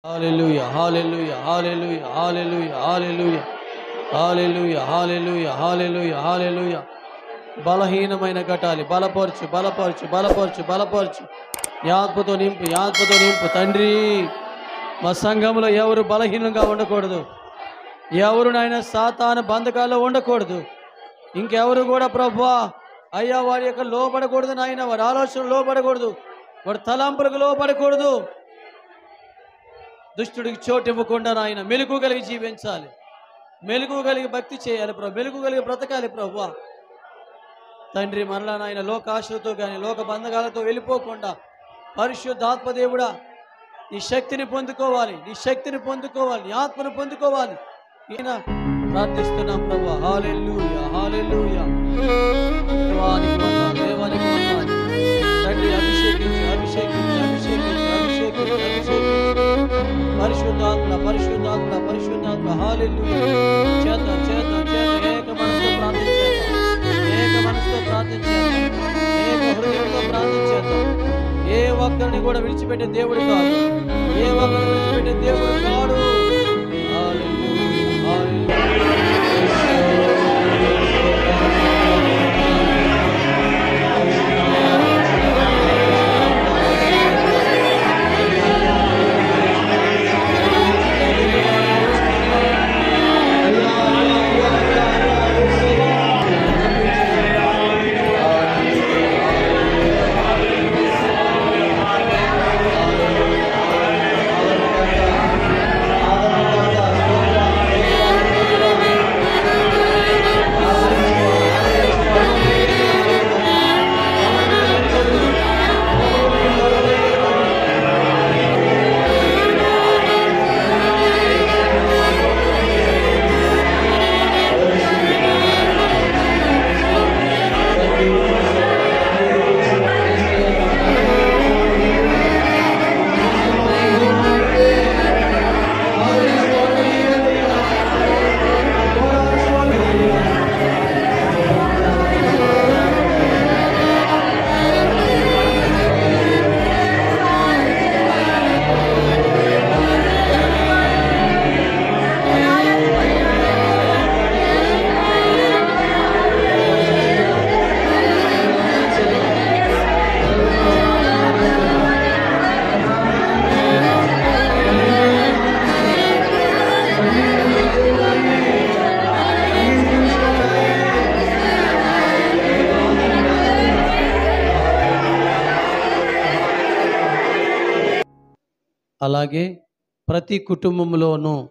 హల్లెలూయా హల్లెలూయా హల్లెలూయా హల్లెలూయా హల్లెలూయా హల్లెలూయా హల్లెలూయా హల్లెలూయా హల్లెలూయా. బలహీనమైన ఘటాలి బలపరచు బలపరచు బలపరచు బలపరచు. యాత్మతో నింపు యాత్మతో నింపు తండ్రి. మా సంఘంలో ఎవరు బలహీనంగా ఉండకూడదు. ఎవరు నాయన సాతాను బంధకాల్లో ఉండకూడదు. ఇంకెవరు కూడా ప్రభువా అయ్యా వారి యొక్క లోపడకూడదు నాయన. వారి ఆలోచనలు లోపడకూడదు. వారి తలంపులకు లోపడకూడదు. దుష్టుడికి చోటు ఇవ్వకుండా నాయన మెలుగు కలిగి జీవించాలి. మెలుగు కలిగి భక్తి చేయాలి ప్రభు. మెలుగు కలిగి బ్రతకాలి ప్రభువా తండ్రి. మరలా నాయన లోకాశతో కానీ లోక బంధకాలతో వెళ్ళిపోకుండా పరిశుద్ధాత్మదేవుడా నీ శక్తిని పొందుకోవాలి. నీ శక్తిని పొందుకోవాలి. నీ ఆత్మను పొందుకోవాలి. ఈయన ప్రార్థిస్తున్నాం ప్రభు. హల్లెలూయా హల్లెలూయా. దేవానికి వందనాలు దేవానికి వందనాలు తండ్రి. అభిషేకించు అభిషేకించు అభిషేకించు అభిషేకించు అభిషేకించు. పరిశుద్ధాత్మ పరిశుద్ధాత్మ పరిశుద్ధాత్మ. హల్లెలూయా. చేద్దాం చేద్దాం చేద్దాం. ఏక మనసుతో ప్రార్థించేద్దాం. ఏక మనసుతో ప్రార్థించేద్దాం. ఏక హృదయంతో ప్రార్థించేద్దాం. ఏ ఒక్కరిని కూడా విడిచిపెట్టే దేవుడు కాదు. ఏ ఒక్కరిని విడిచిపెట్టే దేవుడు కాడు. హల్లెలూయా హల్లెలూయా. అలాగే ప్రతి కుటుంబంలోనూ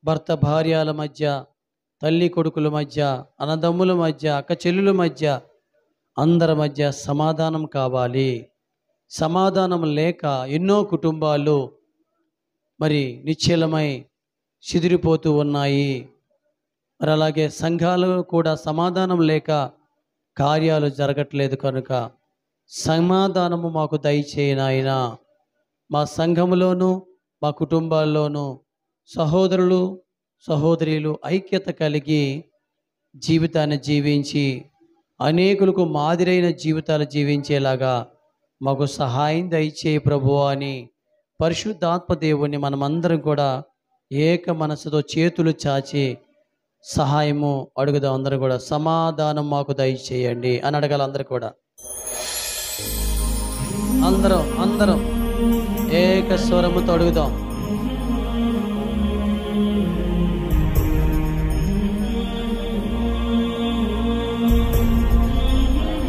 భర్త భార్యల మధ్య, తల్లి కొడుకుల మధ్య, అన్నదమ్ముల మధ్య, అక్క చెల్లుల మధ్య, అందరి మధ్య సమాధానం కావాలి. సమాధానం లేక ఎన్నో కుటుంబాలు మరి నిశ్చలమై శిదిరిపోతూ ఉన్నాయి. మరి అలాగే సంఘాలు కూడా సమాధానం లేక కార్యాలు జరగట్లేదు. కనుక సమాధానము మాకు దయచేయి నాయనా. మా సంఘములోను మా కుటుంబాల్లోనూ సహోదరులు సహోదరీలు ఐక్యత కలిగి జీవితాన్ని జీవించి అనేకులకు మాదిరైన జీవితాలు జీవించేలాగా మాకు సహాయం దయచేయి ప్రభువా అని పరిశుద్ధాత్మ దేవుని మనమందరం కూడా ఏక మనసుతో చేతులు చాచి సహాయము అడుగుదాం. అందరూ కూడా సమాధానం మాకు దయచేయండి అని అడగాలి. అందరూ కూడా అందరం ఏక స్వరముతో అడుగుదాం.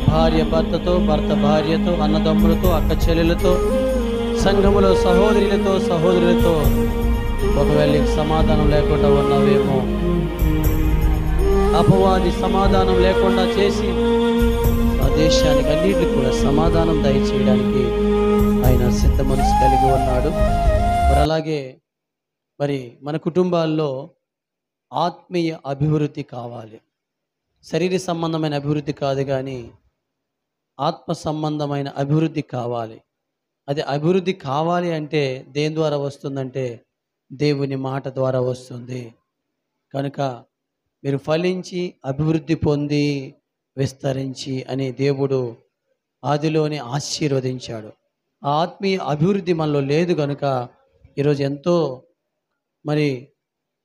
భార్య భర్తతో, భర్త భార్యతో, అన్నదమ్ములతో, అక్క చెల్లెలతో, సంఘములో సహోదరులతో సహోదరులతో ఒకవేళ సమాధానం లేకుండా ఉన్నావేమో, అపవాది సమాధానం లేకుండా చేసి ఆ దేశానికి అన్నిటికీ కూడా సమాధానం దయచేయడానికి ఆయన సిద్ధ మనసు కలిగి ఉన్నాడు. మరి అలాగే మరి మన కుటుంబాల్లో ఆత్మీయ అభివృద్ధి కావాలి. శరీర సంబంధమైన అభివృద్ధి కాదు కానీ ఆత్మ సంబంధమైన అభివృద్ధి కావాలి. అది అభివృద్ధి కావాలి అంటే దేని ద్వారా వస్తుందంటే దేవుని మాట ద్వారా వస్తుంది. కనుక మీరు ఫలించి అభివృద్ధి పొంది విస్తరించి అని దేవుడు ఆదిలోనే ఆశీర్వదించాడు. ఆ ఆత్మీయ అభివృద్ధి మనలో లేదు కనుక ఈరోజు ఎంతో మరి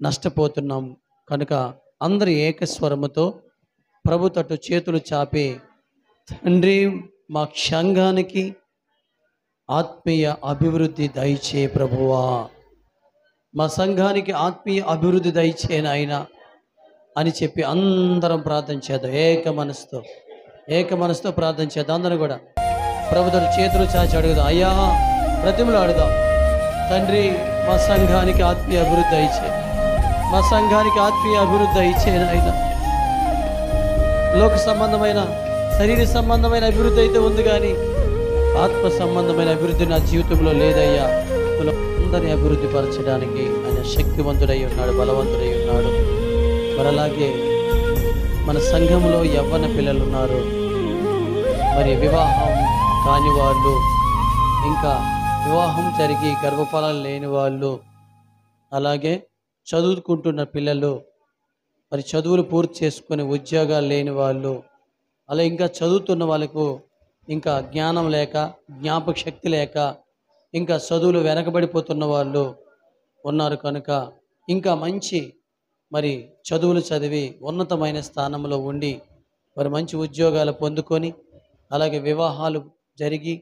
నష్టపోతున్నాం కనుక అందరి ఏకస్వరముతో ప్రభు తట్టు చేతులు చాపి, తండ్రి మా సంఘానికి ఆత్మీయ అభివృద్ధి దయచే ప్రభువా, మా సంఘానికి ఆత్మీయ అభివృద్ధి దయచే నాయనా అని చెప్పి అందరం ప్రార్థన చేద్దాం. ఏక మనసుతో ప్రార్థన చేద్దాం. అందరం కూడా ప్రభుత్వ చేతులు చాచి అడుగుదాం. అయ్యా ప్రతిమలు అడుగుదాం. తండ్రి మా సంఘానికి ఆత్మీయ అభివృద్ధి దయచే, మా సంఘానికి ఆత్మీయ అభివృద్ధి దయచే నాయనా. లోక సంబంధమైన శరీర సంబంధమైన అభివృద్ధి అయితే ఉంది, కానీ ఆత్మ సంబంధమైన అభివృద్ధి నా జీవితంలో లేదయ్యా. అందరినీ అభివృద్ధి పరచడానికి ఆయన శక్తివంతుడై ఉన్నాడు, బలవంతుడై ఉన్నాడు. మరి అలాగే మన సంఘంలో యవ్వన పిల్లలు ఉన్నారు, మరి వివాహం కాని వాళ్ళు, ఇంకా వివాహం జరిగి గర్భఫలాలు లేని వాళ్ళు, అలాగే చదువుకుంటున్న పిల్లలు, మరి చదువులు పూర్తి చేసుకొని ఉద్యోగాలు లేని వాళ్ళు, అలా ఇంకా చదువుతున్న వాళ్ళకు ఇంకా జ్ఞానం లేక, జ్ఞాపక శక్తి లేక, ఇంకా చదువులు వెనకబడిపోతున్న వాళ్ళు ఉన్నారు. కనుక ఇంకా మంచి మరి చదువులు చదివి ఉన్నతమైన స్థానంలో ఉండి మరి మంచి ఉద్యోగాలు పొందుకొని, అలాగే వివాహాలు జరిగి,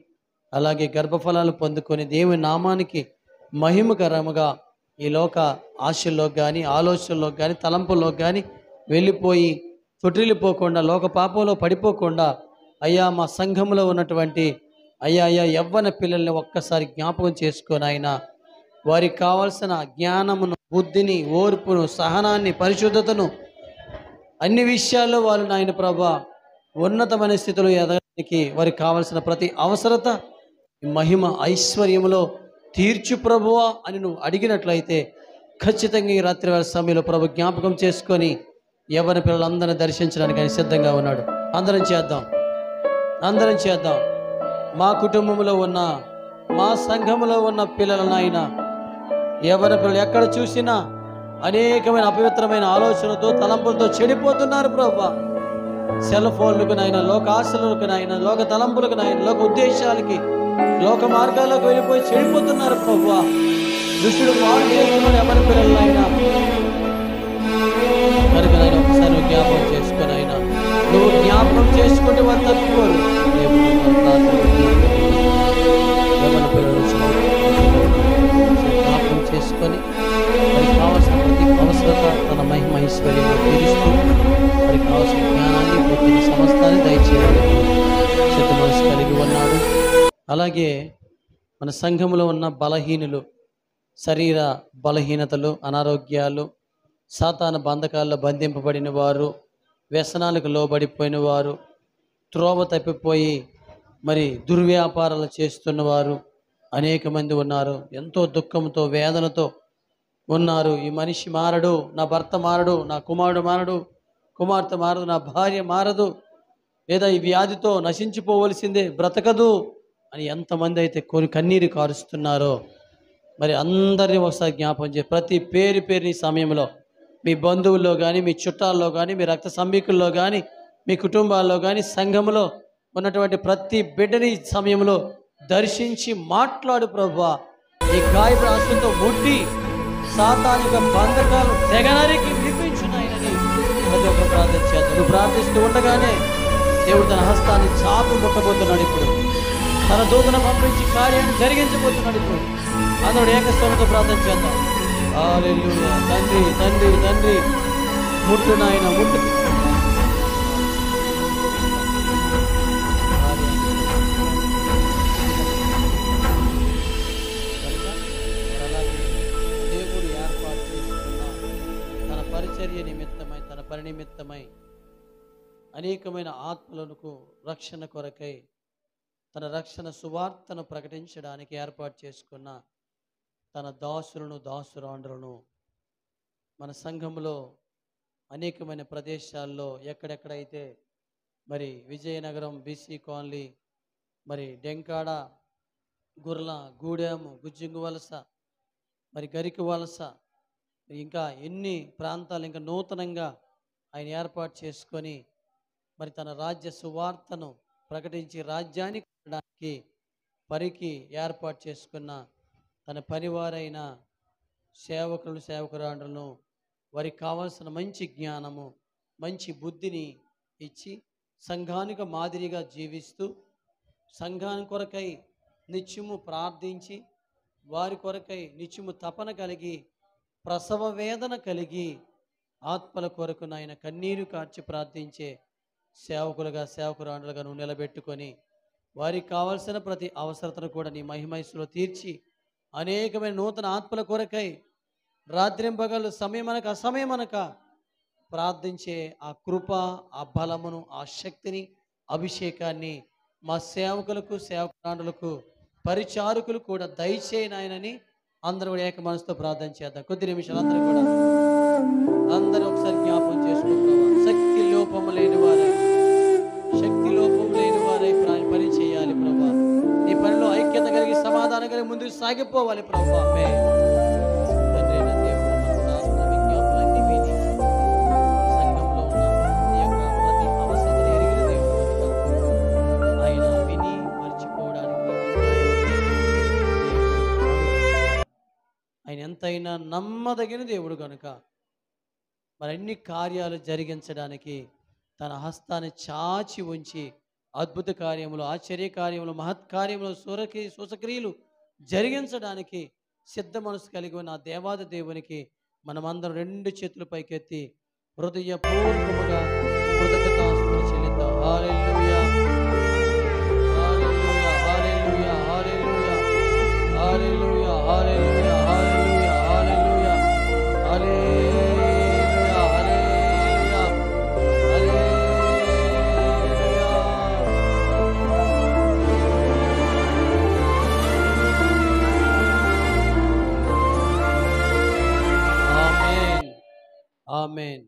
అలాగే గర్భఫలాలు పొందుకొని దేవుని నామానికి మహిమకరముగా ఈ లోక ఆశల్లో కానీ, ఆలోచనలో కానీ, తలంపుల్లో కానీ వెళ్ళిపోయి తొట్టిల్లిపోకుండా, లోక పాపంలో పడిపోకుండా, అయ్యా మా సంఘంలో ఉన్నటువంటి అయ్యా యవ్వన పిల్లల్ని ఒక్కసారి జ్ఞాపకం చేసుకొని ఆయన వారికి కావాల్సిన జ్ఞానమును, బుద్ధిని, ఓర్పును, సహనాన్ని, పరిశుద్ధతను అన్ని విషయాల్లో వాళ్ళు నాయన ప్రభా ఉన్నతమైన స్థితిలో ఎదగడానికి వారికి కావాల్సిన ప్రతి అవసరత మహిమ ఐశ్వర్యములో తీర్చు ప్రభువా అని నువ్వు అడిగినట్లయితే ఖచ్చితంగా ఈ రాత్రి వేళ సమయంలో ప్రభు జ్ఞాపకం చేసుకొని యవ్వన పిల్లలందరినీ దర్శించడానికి ఆయన సిద్ధంగా ఉన్నాడు. అందరం చేద్దాం. మా కుటుంబంలో ఉన్న, మా సంఘంలో ఉన్న పిల్లలను ఆయన యవ్వన పిల్లలు ఎక్కడ చూసినా అనేకమైన అపవిత్రమైన ఆలోచనలతో, తలంపులతో చెడిపోతున్నారు ప్రభా. సెల్ ఫోన్లకు నాయన, లోక ఆశలకు నాయన, లోక తలంపులకు నాయన, లోక ఉద్దేశాలకి, లోక మార్గాల్లోకి వెళ్ళిపోయి చెడిపోతున్నారు ప్రభా. దుష్టుడు పాడు చేస్తున్నారు యవ్వన పిల్లలు ఆయన. కనుక నాయన ఒకసారి జ్ఞాపకం చేసుకుని ఆయన, నువ్వు జ్ఞాపకం చేసుకుంటే వారు తప్పుకోరు. యవ్వన పిల్లలు జ్ఞాపకం చేసుకొని వారికి కావాల్సిన ప్రతి అవసరత తన మహిమ ఐశ్వర్యంలో తీరుస్తూ వారికి కావాల్సిన జ్ఞానాన్ని, బుద్ధిని, సమస్తాన్ని దయచేయడానికి సిద్ధ మనసు కలిగి ఉన్నాడు. అలాగే మన సంఘంలో ఉన్న బలహీనులు, శరీర బలహీనతలు, అనారోగ్యాలు, సాతాను బంధకాల్లో బంధింపబడిన వారు, వ్యసనాలకు లోబడిపోయిన వారు, త్రోవ తప్పిపోయి మరి దుర్వ్యాపారాలు చేస్తున్నవారు అనేక మంది ఉన్నారు. ఎంతో దుఃఖంతో, వేదనతో ఉన్నారు. ఈ మనిషి మారడు, నా భర్త మారడు, నా కుమారుడు మారడు, కుమార్తె మారదు, నా భార్య మారదు, లేదా ఈ వ్యాధితో నశించిపోవలసిందే, బ్రతకదు అని ఎంతమంది అయితే కన్నీరు కారుస్తున్నారో మరి అందరినీ ఒకసారి జ్ఞాపకం చేసి ప్రతి పేరు ఈ సమయంలో మీ బంధువుల్లో కానీ, మీ చుట్టాల్లో కానీ, మీ రక్త సంబీకుల్లో కానీ, మీ కుటుంబాల్లో కానీ, సంఘంలో ఉన్నటువంటి ప్రతి బిడ్డని సమయంలో దర్శించి మాట్లాడు ప్రభువా. ఈ గాయపు ఆశతో ముట్టి సాతానిక బంధకాలు తెగనరికి వినిపించున్నాయని ప్రతి ఒక్క ప్రార్థన చేద్దాం. నువ్వు ప్రార్థిస్తూ ఉండగానే దేవుడు తన హస్తాన్ని చాపి ముట్టబోతున్నాడు. ఇప్పుడు తన దూతను పంపించి కార్యాన్ని జరిగించబోతున్నాడు. ఇప్పుడు అందరూ ఏకస్వరంతో ప్రార్థన చేద్దాం. హల్లెలూయా. తండ్రి తండ్రి తండ్రి ముట్టు నాయన, ముట్టు. దేవుడు ఏర్పాటు చేసుకున్న తన పరిచర్య నిమిత్తమై, తన పని నిమిత్తమై అనేకమైన ఆత్మలకు రక్షణ కొరకై తన రక్షణ సువార్తను ప్రకటించడానికి ఏర్పాటు చేసుకున్న తన దాసులను, దాసురాండ్రులను మన సంఘంలో అనేకమైన ప్రదేశాల్లో ఎక్కడెక్కడైతే మరి విజయనగరం, బీసీ కాలనీ, మరి డెంకాడ, గుర్ల, గూడెం, గుజ్జింగు వలస, మరి గరికి వలస, ఇంకా ఎన్ని ప్రాంతాలు ఇంకా నూతనంగా ఆయన ఏర్పాటు చేసుకొని మరి తన రాజ్య సువార్తను ప్రకటించి రాజ్యానికి పరికి ఏర్పాటు చేసుకున్న తన పనివారైన సేవకులను సేవకురాండ్రులను వారికి కావాల్సిన మంచి జ్ఞానము మంచి బుద్ధిని ఇచ్చి సంఘానికి మాదిరిగా జీవిస్తూ సంఘాని కొరకై నిత్యము ప్రార్థించి వారి కొరకై నిత్యము తపన కలిగి ప్రసవ వేదన కలిగి ఆత్మల కొరకు నాయన కన్నీరు కార్చి ప్రార్థించే సేవకులుగా సేవకురాండ్రులుగా నువ్వు నిలబెట్టుకొని వారికి కావలసిన ప్రతి అవసరతను కూడా నీ మహిమైసులో తీర్చి అనేకమైన నూతన ఆత్మల కొరకై రాత్రింపగలు సమయమనక అసమయమనక ప్రార్థించే ఆ కృప, ఆ బలమును, ఆ శక్తిని, అభిషేకాన్ని మా సేవకులకు సేవకురాండ్రులకు పరిచారకులు కూడా దయచేయనాయనని అందరూ కూడా ఏక మనసుతో ప్రార్థన చేద్దాం. కొద్ది నిమిషాలు అందరూ ఒకసారి జ్ఞాపకం చేసుకుంటున్నాం. శక్తి లోపము లేని వారై పని చేయాలి ప్రభా. నీ పనిలో ఐక్యత కలిగి సమాధానం కలిగి ముందుకు సాగిపోవాలి ప్రభా. సంఘంలో ఉన్న నీ యొక్క ప్రతి అవసరతను ఎరిగిన దేవుడు ఆయన విని మర్చిపోవడానికి ఆయన ఎంతైనా నమ్మదగిన దేవుడు కనుక మరన్ని కార్యాలు జరిగించడానికి తన హస్తాన్ని చాచి ఉంచి అద్భుత కార్యములు, ఆశ్చర్య కార్యములు, మహత్కార్యములు, సూచక్రియలు జరిగించడానికి సిద్ధ మనసు కలిగి ఉన్న దేవాది దేవునికి మనమందరం 2 చేతులు పైకెత్తి హృదయపూర్వకముగా కృతజ్ఞతాస్తుతులు చెల్లిద్దాం. హల్లెలూయా, హల్లెలూయా, హల్లెలూయా, హల్లెలూయా, హల్లెలూయా, హల్లెలూయా, హల్లెలూయా, హల్లెలూయా, హల్లెలూయా, హల్లెలూయా, హల్లెలూయా. ఆమేన్, ఆమేన్.